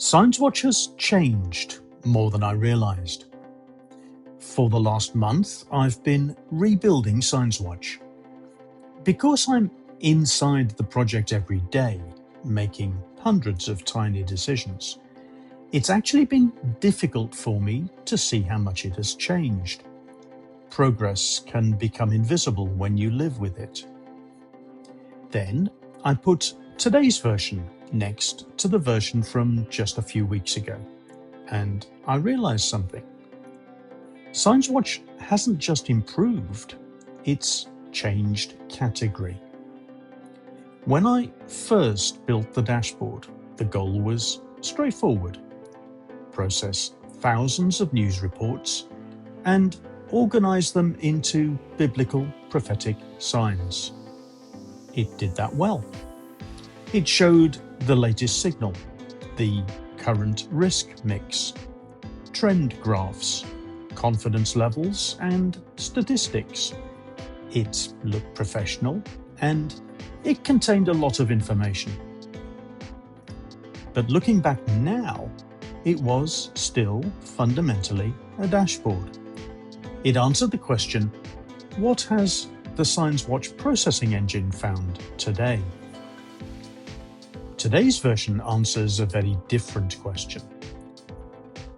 SignsWatch has changed more than I realised. For the last month, I've been rebuilding SignsWatch. Because I'm inside the project every day, making hundreds of tiny decisions, it's actually been difficult for me to see how much it has changed. Progress can become invisible when you live with it. Then I put today's version next to the version from just a few weeks ago, and I realized something. SignsWatch hasn't just improved, it's changed category. When I first built the dashboard, the goal was straightforward: process thousands of news reports and organize them into biblical prophetic signs. It did that well. It showed the latest signal, the current risk mix, trend graphs, confidence levels, and statistics. It looked professional and it contained a lot of information. But looking back now, it was still fundamentally a dashboard. It answered the question, what has the SignsWatch processing engine found today? Today's version answers a very different question.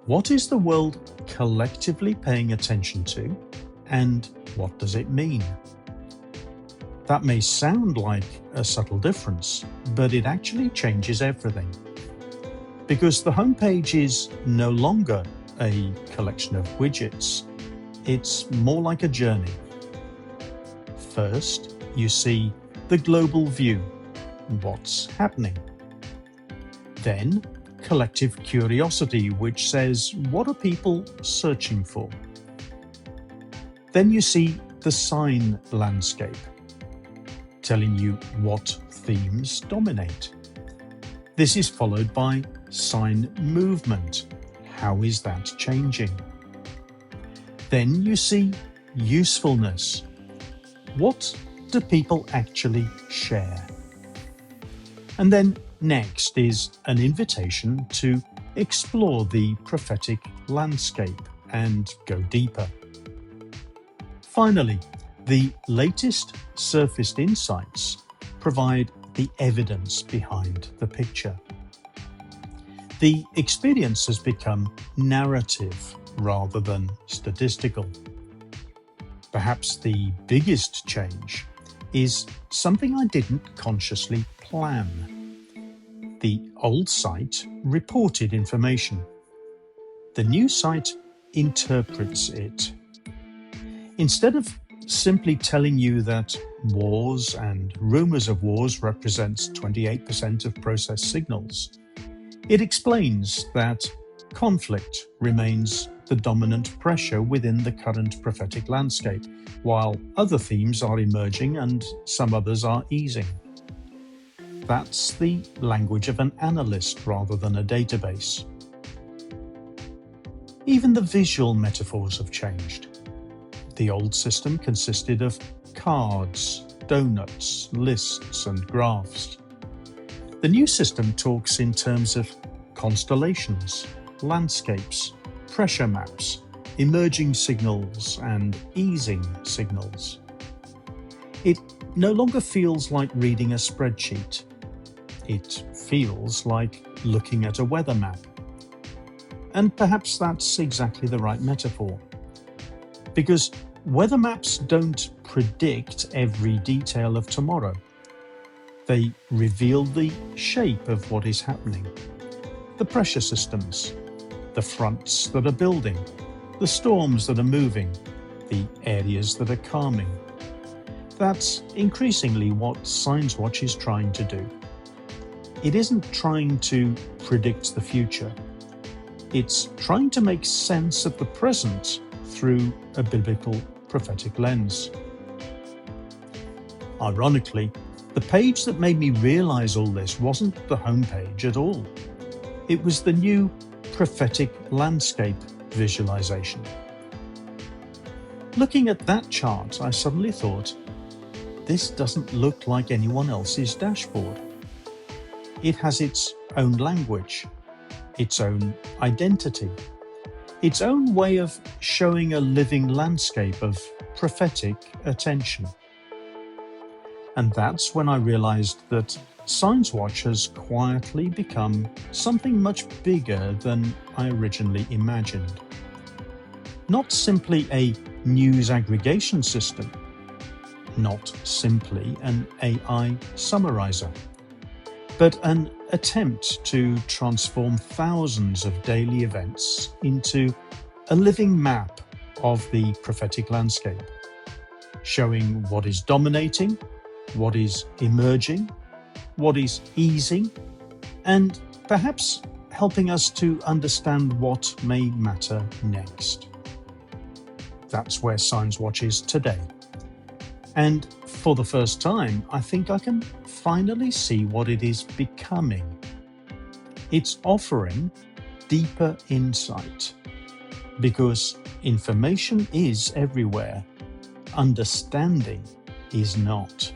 What is the world collectively paying attention to, and what does it mean? That may sound like a subtle difference, but it actually changes everything. Because the homepage is no longer a collection of widgets, it's more like a journey. First, you see the global view, what's happening. Then, collective curiosity, which says, what are people searching for? Then you see the sign landscape, telling you what themes dominate. This is followed by sign movement. How is that changing? Then you see usefulness. What do people actually share? And then next is an invitation to explore the prophetic landscape and go deeper. Finally, the latest surfaced insights provide the evidence behind the picture. The experience has become narrative rather than statistical. Perhaps the biggest change is something I didn't consciously plan. The old site reported information. The new site interprets it. Instead of simply telling you that wars and rumors of wars represents 28% of processed signals, it explains that conflict remains the dominant pressure within the current prophetic landscape, while other themes are emerging and some others are easing. That's the language of an analyst rather than a database. Even the visual metaphors have changed. The old system consisted of cards, donuts, lists, and graphs. The new system talks in terms of constellations, landscapes, pressure maps, emerging signals, and easing signals. It no longer feels like reading a spreadsheet. It feels like looking at a weather map. And perhaps that's exactly the right metaphor. Because weather maps don't predict every detail of tomorrow. They reveal the shape of what is happening, the pressure systems, the fronts that are building, the storms that are moving, the areas that are calming. That's increasingly what SignsWatch is trying to do. It isn't trying to predict the future. It's trying to make sense of the present through a biblical prophetic lens. Ironically, the page that made me realize all this wasn't the homepage at all. It was the new prophetic landscape visualization. Looking at that chart, I suddenly thought, this doesn't look like anyone else's dashboard. It has its own language, its own identity, its own way of showing a living landscape of prophetic attention. And that's when I realized that SignsWatch has quietly become something much bigger than I originally imagined. Not simply a news aggregation system, not simply an AI summarizer, but an attempt to transform thousands of daily events into a living map of the prophetic landscape, showing what is dominating, what is emerging, what is easing, and perhaps helping us to understand what may matter next. That's where SignsWatch is today. And for the first time, I think I can finally see what it is becoming. It's offering deeper insight, because information is everywhere, understanding is not.